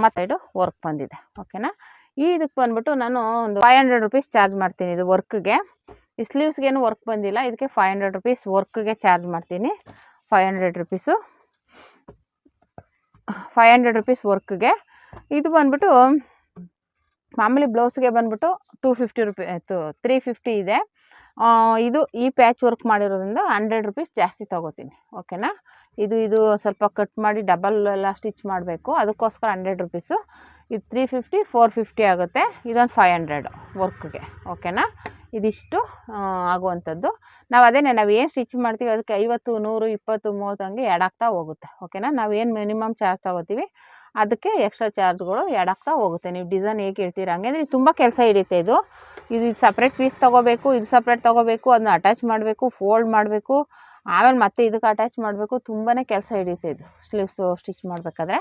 ಮತ್ತು ಇದು ವರ್ಕ್ ಬಂದಿದೆ. ಓಕೆನಾ. ಇದಕ್ಕೆ ಬಂದ್ಬಿಟ್ಟು ನಾನು ಒಂದು 500 ರುಪೀಸ್ ಚಾರ್ಜ್ ಮಾಡ್ತೀನಿ ಇದು ವರ್ಕ್ಗೆ. ಈ ಸ್ಲೀವ್ಸ್ಗೇನು ವರ್ಕ್ ಬಂದಿಲ್ಲ, ಇದಕ್ಕೆ 500 ರುಪೀಸ್ ವರ್ಕ್ಗೆ ಚಾರ್ಜ್ ಮಾಡ್ತೀನಿ. 500 ರುಪೀಸು 500 ರುಪೀಸ್ ವರ್ಕ್ಗೆ. ಇದು ಬಂದ್ಬಿಟ್ಟು ಮಾಮೂಲಿ ಬ್ಲೌಸ್ಗೆ ಬಂದ್ಬಿಟ್ಟು 250 ರೂಪೀ 350 ಇದೆ. ಇದು ಈ ಪ್ಯಾಚ್ ವರ್ಕ್ ಮಾಡಿರೋದ್ರಿಂದ 100 ರುಪೀಸ್ ಜಾಸ್ತಿ ತೊಗೋತೀನಿ. ಓಕೆನಾ. ಇದು ಸ್ವಲ್ಪ ಕಟ್ ಮಾಡಿ ಡಬಲ್ ಎಲ್ಲ ಸ್ಟಿಚ್ ಮಾಡಬೇಕು, ಅದಕ್ಕೋಸ್ಕರ 100 ರುಪೀಸು. ಇದು 350 450 ಆಗುತ್ತೆ. ಇದೊಂದು 500 ವರ್ಕ್ಗೆ. ಓಕೆನಾ. ಇದಿಷ್ಟು ಆಗುವಂಥದ್ದು. ನಾವು ಏನು ಸ್ಟಿಚ್ ಮಾಡ್ತೀವಿ ಅದಕ್ಕೆ 50 100 20 30 ಹಂಗೆ ಆ್ಯಡ್ ಆಗ್ತಾ ಹೋಗುತ್ತೆ. ಓಕೆನಾ. ನಾವೇನು ಮಿನಿಮಮ್ ಚಾರ್ಜ್ ತೊಗೋತೀವಿ ಅದಕ್ಕೆ ಎಕ್ಸ್ಟ್ರಾ ಚಾರ್ಜ್ಗಳು ಆ್ಯಡ್ ಆಗ್ತಾ ಹೋಗುತ್ತೆ. ನೀವು ಡಿಸೈನ್ ಹೇಗೆ ಇರ್ತೀರ ಹಂಗೆ ತುಂಬ ಕೆಲಸ ಹಿಡಿಯುತ್ತೆ. ಇದು ಸಪ್ರೇಟ್ ಪೀಸ್ ತೊಗೋಬೇಕು, ಇದು ಸಪ್ರೇಟ್ ತೊಗೋಬೇಕು, ಅದನ್ನ ಅಟ್ಯಾಚ್ ಮಾಡಬೇಕು, ಫೋಲ್ಡ್ ಮಾಡಬೇಕು, ಆಮೇಲೆ ಮತ್ತೆ ಇದಕ್ಕೆ ಅಟ್ಯಾಚ್ ಮಾಡಬೇಕು. ತುಂಬಾ ಕೆಲಸ ಹಿಡಿಯುತ್ತೆ ಇದು ಸ್ಲೀವ್ಸು ಸ್ಟಿಚ್ ಮಾಡಬೇಕಾದ್ರೆ.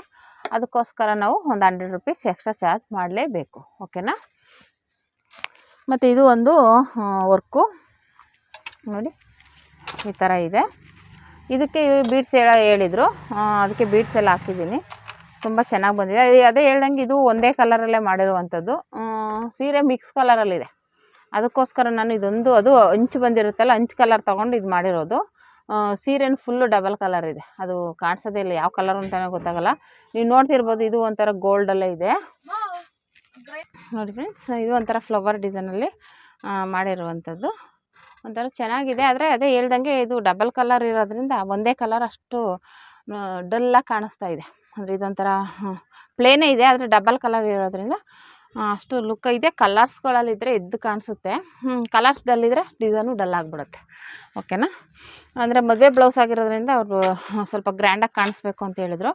ಅದಕ್ಕೋಸ್ಕರ ನಾವು ಒಂದು 100 ರುಪೀಸ್ ಎಕ್ಸ್ಟ್ರಾ ಚಾರ್ಜ್ ಮಾಡಲೇಬೇಕು. ಓಕೆನಾ. ಮತ್ತು ಇದು ಒಂದು ವರ್ಕು ನೋಡಿ ಈ ಥರ ಇದೆ. ಇದಕ್ಕೆ ಬೀಡ್ಸ್ ಹೇಳಿದರು, ಅದಕ್ಕೆ ಬೀಡ್ಸ್ ಎಲ್ಲ ಹಾಕಿದ್ದೀನಿ. ತುಂಬ ಚೆನ್ನಾಗಿ ಬಂದಿದೆ. ಅದೇ ಹೇಳ್ದಂಗೆ ಇದು ಒಂದೇ ಕಲರಲ್ಲೇ ಮಾಡಿರುವಂಥದ್ದು. ಸೀರೆ ಮಿಕ್ಸ್ ಕಲರಲ್ಲಿದೆ, ಅದಕ್ಕೋಸ್ಕರ ನಾನು ಇದೊಂದು ಅದು ಅಂಚು ಬಂದಿರುತ್ತಲ್ಲ, ಅಂಚು ಕಲರ್ ತೊಗೊಂಡು ಇದು ಮಾಡಿರೋದು. ಸೀರೆನೂ ಫುಲ್ಲು ಡಬಲ್ ಕಲರ್ ಇದೆ, ಅದು ಕಾಣಿಸೋದೇ ಇಲ್ಲ ಯಾವ ಕಲರ್ ಅಂತಲೇ ಗೊತ್ತಾಗಲ್ಲ. ನೀವು ನೋಡ್ತಿರ್ಬೋದು, ಇದು ಒಂಥರ ಗೋಲ್ಡಲ್ಲೇ ಇದೆ ನೋಡಿ ಫ್ರೆಂಡ್ಸ್. ಇದು ಒಂಥರ ಫ್ಲವರ್ ಡಿಸೈನಲ್ಲಿ ಮಾಡಿರುವಂಥದ್ದು, ಒಂಥರ ಚೆನ್ನಾಗಿದೆ. ಆದರೆ ಅದೇ ಹೇಳ್ದಂಗೆ ಇದು ಡಬಲ್ ಕಲರ್ ಇರೋದ್ರಿಂದ ಒಂದೇ ಕಲರ್ ಅಷ್ಟು ಡಲ್ಲಾಗಿ ಕಾಣಿಸ್ತಾ ಇದೆ. ಅಂದರೆ ಇದೊಂಥರ ಪ್ಲೇನೇ ಇದೆ, ಆದರೆ ಡಬಲ್ ಕಲರ್ ಇರೋದ್ರಿಂದ ಅಷ್ಟು ಲುಕ್ ಇದೆ. ಕಲರ್ಸ್ಗಳಲ್ಲಿದ್ದರೆ ಎದ್ದು ಕಾಣಿಸುತ್ತೆ, ಕಲರ್ಸ್ ಡಲ್ ಇದ್ದರೆ ಡಿಸೈನು ಡಲ್ ಆಗಿಬಿಡುತ್ತೆ. ಓಕೆನಾ. ಅಂದರೆ ಮದುವೆ ಬ್ಲೌಸ್ ಆಗಿರೋದ್ರಿಂದ ಅವರು ಸ್ವಲ್ಪ ಗ್ರ್ಯಾಂಡಾಗಿ ಕಾಣಿಸ್ಬೇಕು ಅಂತ ಹೇಳಿದ್ರು,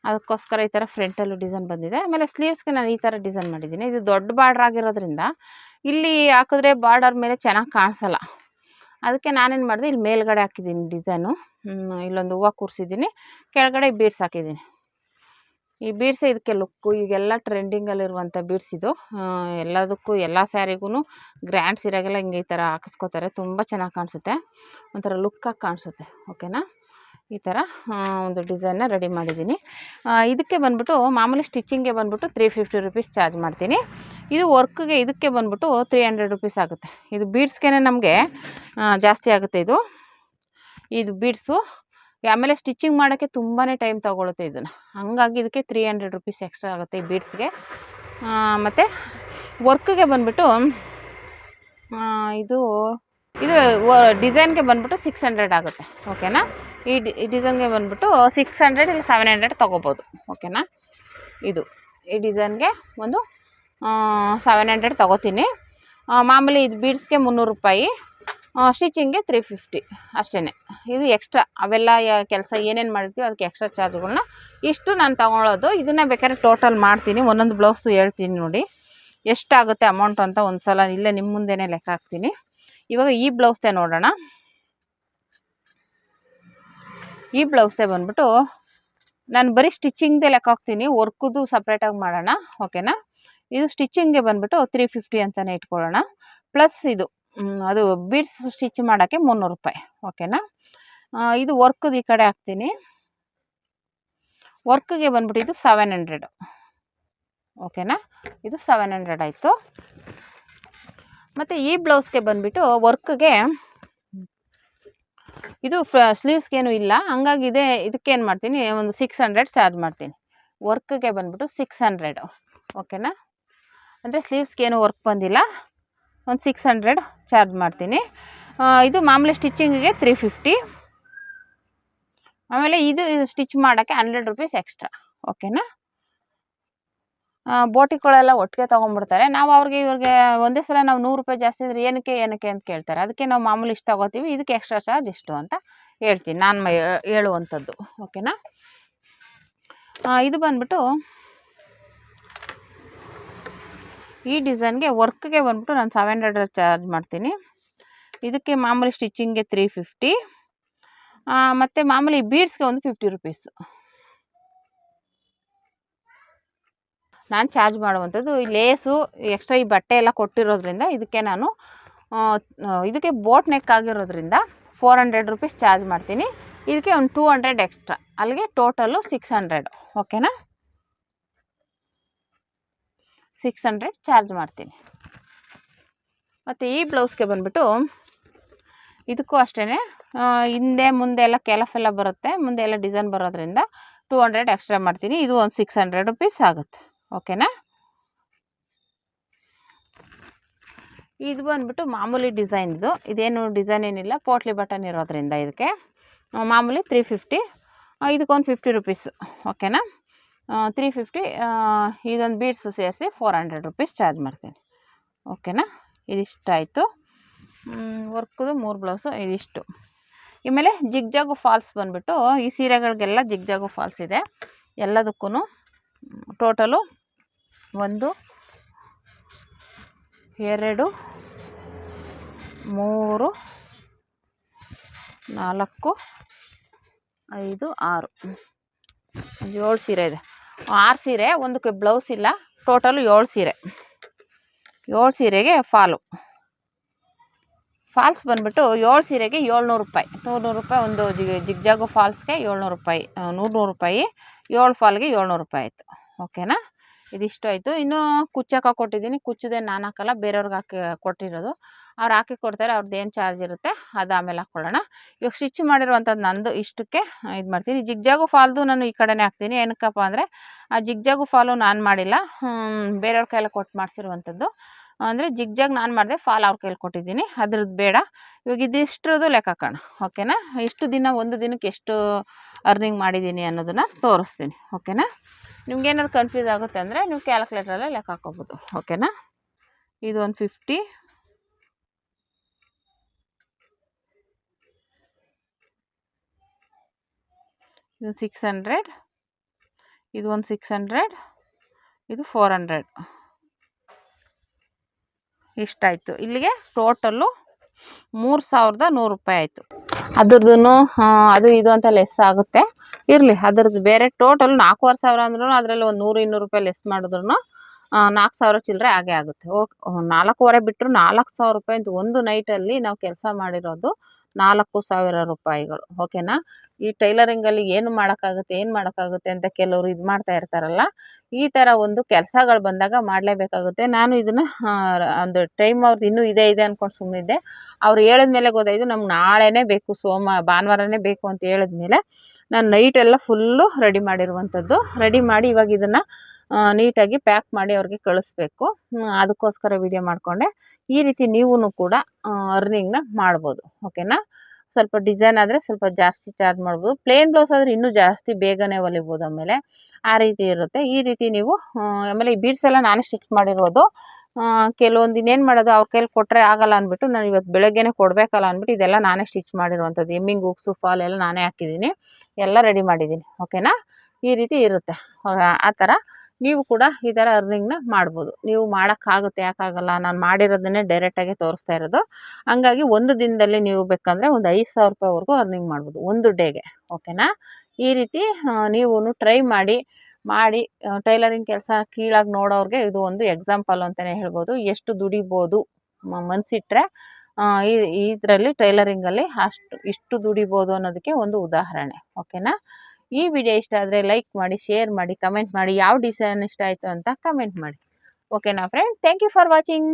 ಅದಕ್ಕೋಸ್ಕರ ಈ ಥರ ಫ್ರಂಟಲ್ಲೂ ಡಿಸೈನ್ ಬಂದಿದೆ. ಆಮೇಲೆ ಸ್ಲೀವ್ಸ್ಗೆ ನಾನು ಈ ಥರ ಡಿಸೈನ್ ಮಾಡಿದ್ದೀನಿ. ಇದು ದೊಡ್ಡ ಬಾರ್ಡ್ರ್ ಆಗಿರೋದ್ರಿಂದ ಇಲ್ಲಿ ಹಾಕಿದ್ರೆ ಬಾರ್ಡರ್ ಮೇಲೆ ಚೆನ್ನಾಗಿ ಕಾಣಿಸಲ್ಲ, ಅದಕ್ಕೆ ನಾನೇನು ಮಾಡಿದೆ, ಇಲ್ಲಿ ಮೇಲ್ಗಡೆ ಹಾಕಿದ್ದೀನಿ ಡಿಸೈನು. ಇಲ್ಲೊಂದು ಹೂವು ಕೂರಿಸಿದ್ದೀನಿ, ಕೆಳಗಡೆ ಬೀಡ್ಸ್ ಹಾಕಿದ್ದೀನಿ. ಈ ಬೀಡ್ಸ್ ಇದಕ್ಕೆ ಲುಕ್ಕು. ಈಗೆಲ್ಲ ಟ್ರೆಂಡಿಂಗಲ್ಲಿರುವಂಥ ಬೀಡ್ಸ್ ಇದು. ಎಲ್ಲದಕ್ಕೂ ಎಲ್ಲ ಸ್ಯಾರಿಗೂ ಗ್ರ್ಯಾಂಡ್ ಸೀರೆಗೆಲ್ಲ ಹಿಂಗೆ ಈ ಥರ ಹಾಕಿಸ್ಕೋತಾರೆ, ತುಂಬ ಚೆನ್ನಾಗಿ ಕಾಣಿಸುತ್ತೆ, ಒಂಥರ ಲುಕ್ಕಾಗಿ ಕಾಣಿಸುತ್ತೆ. ಓಕೆನಾ. ಈ ಥರ ಒಂದು ಡಿಸೈನ್ನ ರೆಡಿ ಮಾಡಿದ್ದೀನಿ. ಇದಕ್ಕೆ ಬಂದ್ಬಿಟ್ಟು ಮಾಮೂಲಿ ಸ್ಟಿಚಿಂಗ್ಗೆ ಬಂದ್ಬಿಟ್ಟು 350 ರುಪೀಸ್ ಚಾರ್ಜ್ ಮಾಡ್ತೀನಿ. ಇದು ವರ್ಕ್ಗೆ ಇದಕ್ಕೆ ಬಂದ್ಬಿಟ್ಟು 300 ರುಪೀಸ್ ಆಗುತ್ತೆ. ಇದು ಬೀಡ್ಸ್ಗೆ ನಮಗೆ ಜಾಸ್ತಿ ಆಗುತ್ತೆ ಇದು ಬೀಡ್ಸು. ಆಮೇಲೆ ಸ್ಟಿಚಿಂಗ್ ಮಾಡೋಕ್ಕೆ ತುಂಬಾ ಟೈಮ್ ತೊಗೊಳುತ್ತೆ ಇದನ್ನು, ಹಂಗಾಗಿ ಇದಕ್ಕೆ 300 ರುಪೀಸ್ ಎಕ್ಸ್ಟ್ರಾ ಆಗುತ್ತೆ ಈ ಬೀಡ್ಸ್ಗೆ. ಮತ್ತು ವರ್ಕ್ಗೆ ಬಂದ್ಬಿಟ್ಟು ಇದು ಡಿಸೈನ್ಗೆ ಬಂದ್ಬಿಟ್ಟು 600 ಆಗುತ್ತೆ. ಓಕೆನಾ. ಈ ಡಿಸೈನ್ಗೆ ಬಂದ್ಬಿಟ್ಟು 600 ಇಲ್ಲ 700 ತೊಗೋಬೋದು. ಓಕೆನಾ. ಈ ಡಿಸೈನ್ಗೆ ಒಂದು 700 ತೊಗೋತೀನಿ. ಮಾಮೂಲಿ ಇದು ಬೀಡ್ಸ್ಗೆ 300 ರೂಪಾಯಿ, ಸ್ಟಿಚಿಂಗ್ಗೆ 350 ಅಷ್ಟೇ. ಇದು ಎಕ್ಸ್ಟ್ರಾ ಅವೆಲ್ಲ ಕೆಲಸ ಏನೇನು ಮಾಡಿರ್ತೀವಿ ಅದಕ್ಕೆ ಎಕ್ಸ್ಟ್ರಾ ಚಾರ್ಜ್ಗಳನ್ನ ಇಷ್ಟು ನಾನು ತೊಗೊಳ್ಳೋದು. ಇದನ್ನು ಬೇಕಾದ್ರೆ ಟೋಟಲ್ ಮಾಡ್ತೀನಿ, ಒಂದೊಂದು ಬ್ಲೌಸು ಹೇಳ್ತೀನಿ ನೋಡಿ ಎಷ್ಟಾಗುತ್ತೆ ಅಮೌಂಟು ಅಂತ. ಒಂದು ಸಲ ಇಲ್ಲೇ ನಿಮ್ಮ ಮುಂದೆನೇ ಲೆಕ್ಕ ಹಾಕ್ತೀನಿ. ಇವಾಗ ಈ ಬ್ಲೌಸ್ದೇ ನೋಡೋಣ. ಈ ಬ್ಲೌಸ್ದೇ ಬಂದ್ಬಿಟ್ಟು ನಾನು ಬರೀ ಸ್ಟಿಚಿಂಗ್ದೇ ಲೆಕ್ಕ ಹಾಕ್ತೀನಿ, ವರ್ಕುದು ಸಪ್ರೇಟಾಗಿ ಮಾಡೋಣ. ಓಕೆನಾ. ಇದು ಸ್ಟಿಚಿಂಗ್ಗೆ ಬಂದ್ಬಿಟ್ಟು 350 ಅಂತಲೇ ಇಟ್ಕೊಳ್ಳೋಣ. ಪ್ಲಸ್ ಅದು ಬೀಡ್ಸ್ ಸ್ಟಿಚ್ ಮಾಡೋಕ್ಕೆ 300 ರೂಪಾಯಿ. ಓಕೆನಾ. ಇದು ವರ್ಕುದು ಈ ಕಡೆ ಹಾಕ್ತೀನಿ. ವರ್ಕ್ಗೆ ಬಂದ್ಬಿಟ್ಟು ಇದು 700. ಓಕೆನಾ. ಇದು 700 ಆಯಿತು. ಮತ್ತು ಈ ಬ್ಲೌಸ್ಗೆ ಬಂದ್ಬಿಟ್ಟು ವರ್ಕ್ಗೆ ಇದು ಸ್ಲೀವ್ಸ್ಗೇನು ಇಲ್ಲ, ಹಂಗಾಗಿ ಇದಕ್ಕೇನು ಮಾಡ್ತೀನಿ, ಒಂದು 600 ಚಾರ್ಜ್ ಮಾಡ್ತೀನಿ. ವರ್ಕ್ಗೆ ಬಂದ್ಬಿಟ್ಟು 600. ಓಕೆನಾ. ಅಂದರೆ ಸ್ಲೀವ್ಸ್ಗೇನು ವರ್ಕ್ ಬಂದಿಲ್ಲ, ಒಂದು 600 ಚಾರ್ಜ್ ಮಾಡ್ತೀನಿ. ಇದು ಮಾಮೂಲಿ ಸ್ಟಿಚಿಂಗಿಗೆ 350. ಆಮೇಲೆ ಇದು ಸ್ಟಿಚ್ ಮಾಡೋಕ್ಕೆ 100 ರುಪೀಸ್ ಎಕ್ಸ್ಟ್ರಾ. ಓಕೆನಾ. ಬೋಟಿಗಳೆಲ್ಲ ಒಟ್ಟಿಗೆ ತೊಗೊಂಡ್ಬಿಡ್ತಾರೆ. ನಾವು ಇವ್ರಿಗೆ ಒಂದೇ ಸಲ ನಾವು 100 ರೂಪಾಯಿ ಜಾಸ್ತಿ ಅಂದರೆ ಏನಕ್ಕೆ ಅಂತ ಕೇಳ್ತಾರೆ. ಅದಕ್ಕೆ ನಾವು ಮಾಮೂಲಿ ಇಷ್ಟು ತೊಗೋತೀವಿ, ಇದಕ್ಕೆ ಎಕ್ಸ್ಟ್ರಾ ಚಾರ್ಜ್ ಇಷ್ಟು ಅಂತ ಹೇಳ್ತೀನಿ ನಾನು ಹೇಳುವಂಥದ್ದು. ಓಕೆನಾ. ಇದು ಬಂದ್ಬಿಟ್ಟು ಈ ಡಿಸೈನ್ಗೆ ವರ್ಕ್ಗೆ ಬಂದ್ಬಿಟ್ಟು ನಾನು 700 ಚಾರ್ಜ್ ಮಾಡ್ತೀನಿ. ಇದಕ್ಕೆ ಮಾಮೂಲಿ ಸ್ಟಿಚಿಂಗ್ಗೆ 350. ಮತ್ತು ಮಾಮೂಲಿ ಬೀಡ್ಸ್ಗೆ ಒಂದು 50 ರುಪೀಸ್ ನಾನು ಚಾರ್ಜ್ ಮಾಡುವಂಥದ್ದು. ಈ ಲೇಸು ಎಕ್ಸ್ಟ್ರಾ ಈ ಬಟ್ಟೆ ಎಲ್ಲ ಕೊಟ್ಟಿರೋದ್ರಿಂದ ಇದಕ್ಕೆ ನಾನು ಇದಕ್ಕೆ ಬೋಟ್ ನೆಕ್ ಆಗಿರೋದ್ರಿಂದ 400 ರುಪೀಸ್ ಚಾರ್ಜ್ ಮಾಡ್ತೀನಿ. ಇದಕ್ಕೆ ಒಂದು 200 ಎಕ್ಸ್ಟ್ರಾ, ಅಲ್ಲಿಗೆ ಟೋಟಲು 600. ಓಕೆನಾ, 600 ಚಾರ್ಜ್ ಮಾಡ್ತೀನಿ. ಮತ್ತು ಈ ಬ್ಲೌಸ್ಗೆ ಬಂದುಬಿಟ್ಟು ಇದಕ್ಕೂ ಅಷ್ಟೇ ಹಿಂದೆ ಮುಂದೆ ಎಲ್ಲ ಕೆಲಫೆಲ್ಲ ಬರುತ್ತೆ, ಮುಂದೆ ಎಲ್ಲ ಡಿಸೈನ್ ಬರೋದ್ರಿಂದ 200 ಎಕ್ಸ್ಟ್ರಾ ಮಾಡ್ತೀನಿ. ಇದು ಒಂದು 600 ರುಪೀಸ್ ಆಗುತ್ತೆ. ಓಕೆನಾ, ಇದು ಬಂದುಬಿಟ್ಟು ಮಾಮೂಲಿ ಡಿಸೈನ್ದು. ಇದೇನು ಡಿಸೈನ್ ಏನಿಲ್ಲ, ಪೋಟ್ಲಿ ಬಟನ್ ಇರೋದ್ರಿಂದ ಇದಕ್ಕೆ ಮಾಮೂಲಿ 350. ಇದಕ್ಕೊಂದು 50 ರುಪೀಸ್. ಓಕೆನಾ, 350. ಇದೊಂದು ಬೀಡ್ಸು ಸೇರಿಸಿ 400 ರುಪೀಸ್ ಚಾರ್ಜ್ ಮಾಡ್ತೀನಿ. ಓಕೆನಾ, ಇದಿಷ್ಟಾಯಿತು ವರ್ಕ್ದು 3 ಬ್ಲೌಸು ಇದಿಷ್ಟು. ಆಮೇಲೆ ಜಿಗ್ಜಾಗು ಫಾಲ್ಸ್ ಬಂದುಬಿಟ್ಟು ಈ ಸೀರೆಗಳಿಗೆಲ್ಲ ಜಿಗ್ಜಾಗು ಫಾಲ್ಸ್ ಇದೆ. ಎಲ್ಲದಕ್ಕೂ ಟೋಟಲು 1 2 3 4 5 6 7 ಸೀರೆ ಇದೆ. 6 ಸೀರೆ, ಒಂದಕ್ಕೆ ಬ್ಲೌಸ್ ಇಲ್ಲ. ಟೋಟಲು 7 ಸೀರೆ. 7 ಸೀರೆಗೆ ಫಾಲ್ಸ್ ಬಂದುಬಿಟ್ಟು 7 ಸೀರೆಗೆ 700 ರೂಪಾಯಿ. 100 ರೂಪಾಯಿ ಒಂದು ಜಿಗ್ಜಾಗು ಫಾಲ್ಸ್ಗೆ 700 ರೂಪಾಯಿ, 100 ರೂಪಾಯಿ. 7 ಫಾಲ್ಗೆ 700 ರೂಪಾಯಿ ಆಯಿತು. ಓಕೆನಾ, ಇದಿಷ್ಟು ಆಯಿತು. ಇನ್ನೂ ಕುಚ್ಚಕ್ಕೆ ಕೊಟ್ಟಿದ್ದೀನಿ. ಕುಚ್ಚದೆ ನಾನು ಹಾಕಲ್ಲ, ಬೇರೆಯವ್ರಿಗೆ ಹಾಕಿ ಕೊಟ್ಟಿರೋದು. ಅವ್ರು ಹಾಕಿ ಕೊಡ್ತಾರೆ, ಅವ್ರದ್ದು ಏನು ಚಾರ್ಜ್ ಇರುತ್ತೆ ಅದು ಆಮೇಲೆ ಹಾಕ್ಕೊಳ್ಳೋಣ. ಇವಾಗ ಸ್ಟಿಚ್ ಮಾಡಿರುವಂಥದ್ದು ನಂದು ಇಷ್ಟಕ್ಕೆ ಇದು ಮಾಡ್ತೀನಿ. ಜಿಗ್ಜಾಗು ಫಾಲ್ದು ನಾನು ಈ ಕಡೆನೇ ಹಾಕ್ತೀನಿ. ಏನಕ್ಕಪ್ಪ ಅಂದರೆ ಆ ಜಿಗ್ಜಾಗು ಫಾಲು ನಾನು ಮಾಡಿಲ್ಲ, ಬೇರೆಯವ್ರ ಕೈಯಲ್ಲಿ ಕೊಟ್ಟು ಮಾಡಿಸಿರುವಂಥದ್ದು. ಅಂದರೆ ಜಿಗ್ಜಾಗ್ ನಾನು ಮಾಡಿದೆ, ಫಾಲ್ ಅವ್ರ ಕೈಯಲ್ಲಿ ಕೊಟ್ಟಿದ್ದೀನಿ, ಅದ್ರದ್ದು ಬೇಡ. ಇವಾಗ ಇದಿಷ್ಟರದ್ದು ಲೆಕ್ಕ ಹಾಕೋಣ. ಓಕೆನಾ, ಎಷ್ಟು ದಿನ, ಒಂದು ದಿನಕ್ಕೆ ಎಷ್ಟು ಅರ್ನಿಂಗ್ ಮಾಡಿದ್ದೀನಿ ಅನ್ನೋದನ್ನು ತೋರಿಸ್ತೀನಿ. ಓಕೆನಾ, ನಿಮ್ಗೇನಾದ್ರು ಕನ್ಫ್ಯೂಸ್ ಆಗುತ್ತೆ ಅಂದರೆ ನೀವು ಕ್ಯಾಲ್ಕುಲೇಟ್ರಲ್ಲೇ ಲೆಕ್ಕ ಹಾಕೋಬೋದು. ಓಕೆನಾ, ಇದು ಒಂದು 50, ಇದು 600, ಇದು ಒಂದು 600, ಇದು 400. ಇಷ್ಟಾಯಿತು. ಇಲ್ಲಿಗೆ ಟೋಟಲ್ಲು 3100 ರೂಪಾಯಿ ಆಯಿತು. ಅದ್ರದ್ದು ಅದು ಇದು ಅಂತ ಲೆಸ್ ಆಗುತ್ತೆ, ಇರಲಿ. ಅದ್ರದ್ದು ಬೇರೆ ಟೋಟಲ್ 4500 ಅಂದ್ರೂ ಅದರಲ್ಲಿ ಒಂದು 100-200 ರೂಪಾಯಿ ಲೆಸ್ ಮಾಡಿದ್ರು 4000 ಚಿಲ್ಲರೆ ಆಗೇ ಆಗುತ್ತೆ. 4,500 ಬಿಟ್ಟರು 4000 ರೂಪಾಯಿ ಅಂತ ಒಂದು ನೈಟಲ್ಲಿ ನಾವು ಕೆಲಸ ಮಾಡಿರೋದು 4000 ರೂಪಾಯಿಗಳು. ಓಕೆನಾ, ಈ ಟೈಲರಿಂಗಲ್ಲಿ ಏನು ಮಾಡೋಕ್ಕಾಗುತ್ತೆ ಅಂತ ಕೆಲವರು ಇದು ಮಾಡ್ತಾ ಇರ್ತಾರಲ್ಲ, ಈ ಥರ ಒಂದು ಕೆಲಸಗಳು ಬಂದಾಗ ಮಾಡಲೇಬೇಕಾಗುತ್ತೆ. ನಾನು ಇದನ್ನು ಒಂದು ಟೈಮ್ ಅವ್ರದ್ದು ಇನ್ನೂ ಇದೆ ಅಂದ್ಕೊಂಡು ಸುಮ್ಮನಿದ್ದೆ. ಅವ್ರು ಹೇಳಿದ್ಮೇಲೆ ಗೊತ್ತಾಯಿತು ನಮ್ಗೆ ನಾಳೆನೇ ಬೇಕು, ಭಾನುವಾರನೇ ಬೇಕು ಅಂತ ಹೇಳಿದ್ಮೇಲೆ ನಾನು ನೈಟೆಲ್ಲ ಫುಲ್ಲು ರೆಡಿ ಮಾಡಿರುವಂಥದ್ದು. ರೆಡಿ ಮಾಡಿ ಇವಾಗ ಇದನ್ನು ನೀಟಾಗಿ ಪ್ಯಾಕ್ ಮಾಡಿ ಅವ್ರಿಗೆ ಕಳಿಸ್ಬೇಕು. ಅದಕ್ಕೋಸ್ಕರ ವಿಡಿಯೋ ಮಾಡಿಕೊಂಡೆ. ಈ ರೀತಿ ನೀವೂ ಕೂಡ ಅರ್ನಿಂಗ್ನ ಮಾಡ್ಬೋದು. ಓಕೆನಾ, ಸ್ವಲ್ಪ ಡಿಸೈನ್ ಆದರೆ ಸ್ವಲ್ಪ ಜಾಸ್ತಿ ಚಾರ್ಜ್ ಮಾಡ್ಬೋದು. ಪ್ಲೇನ್ ಬ್ಲೌಸ್ ಆದರೆ ಇನ್ನೂ ಜಾಸ್ತಿ ಬೇಗನೆ ಹೊಲಿಬೋದು. ಆಮೇಲೆ ಆ ರೀತಿ ಇರುತ್ತೆ. ಈ ರೀತಿ ನೀವು ಆಮೇಲೆ ಈ ಬೀಡ್ಸ್ ಎಲ್ಲ ನಾನೇ ಸ್ಟಿಚ್ ಮಾಡಿರೋದು. ಕೆಲವೊಂದು ಇನ್ನೇನು ಮಾಡೋದು, ಅವ್ರ ಕೈಲಿ ಕೊಟ್ಟರೆ ಆಗಲ್ಲ ಅಂದ್ಬಿಟ್ಟು ನಾನು ಇವತ್ತು ಬೆಳಗ್ಗೆನೇ ಕೊಡಬೇಕಲ್ಲ ಅಂದ್ಬಿಟ್ಟು ಇದೆಲ್ಲ ನಾನೇ ಸ್ಟಿಚ್ ಮಾಡಿರುವಂಥದ್ದು. ಎಮ್ಮಿಂಗ್ ಹುಕ್ಸು ಫಾಲ್ ಎಲ್ಲ ನಾನೇ ಹಾಕಿದ್ದೀನಿ, ಎಲ್ಲ ರೆಡಿ ಮಾಡಿದ್ದೀನಿ. ಓಕೆನಾ, ಈ ರೀತಿ ಇರುತ್ತೆ. ಆ ಥರ ನೀವು ಕೂಡ ಈ ಥರ ಅರ್ನಿಂಗ್ನ ಮಾಡ್ಬೋದು. ನೀವು ಮಾಡೋಕ್ಕಾಗುತ್ತೆ, ಯಾಕಾಗಲ್ಲ, ನಾನು ಮಾಡಿರೋದನ್ನೇ ಡೈರೆಕ್ಟಾಗಿ ತೋರಿಸ್ತಾ ಇರೋದು. ಹಂಗಾಗಿ ಒಂದು ದಿನದಲ್ಲಿ ನೀವು ಬೇಕಂದರೆ ಒಂದು 5000 ರೂಪಾಯಿವರೆಗೂ ಅರ್ನಿಂಗ್ ಮಾಡ್ಬೋದು ಒಂದು ಡೇಗೆ. ಓಕೆನಾ, ಈ ರೀತಿ ನೀವು ಟ್ರೈ ಮಾಡಿ ಟೈಲರಿಂಗ್ ಕೆಲಸ ಕೀಳಾಗಿ ನೋಡೋರಿಗೆ ಇದು ಒಂದು ಎಕ್ಸಾಂಪಲ್ ಅಂತಲೇ ಹೇಳ್ಬೋದು. ಎಷ್ಟು ದುಡಿಬೋದು ಮನಸ್ಸಿಟ್ರೆ ಇದರಲ್ಲಿ ಟೈಲರಿಂಗಲ್ಲಿ ಇಷ್ಟು ದುಡಿಬೋದು ಅನ್ನೋದಕ್ಕೆ ಒಂದು ಉದಾಹರಣೆ. ಓಕೆನಾ, ಈ ವಿಡಿಯೋ ಇಷ್ಟ ಆದರೆ ಲೈಕ್ ಮಾಡಿ, ಶೇರ್ ಮಾಡಿ, ಕಮೆಂಟ್ ಮಾಡಿ. ಯಾವ ಡಿಸೈನ್ ಇಷ್ಟ ಆಯಿತು ಅಂತ ಕಮೆಂಟ್ ಮಾಡಿ. ಓಕೆನಾ friend, thank you for watching.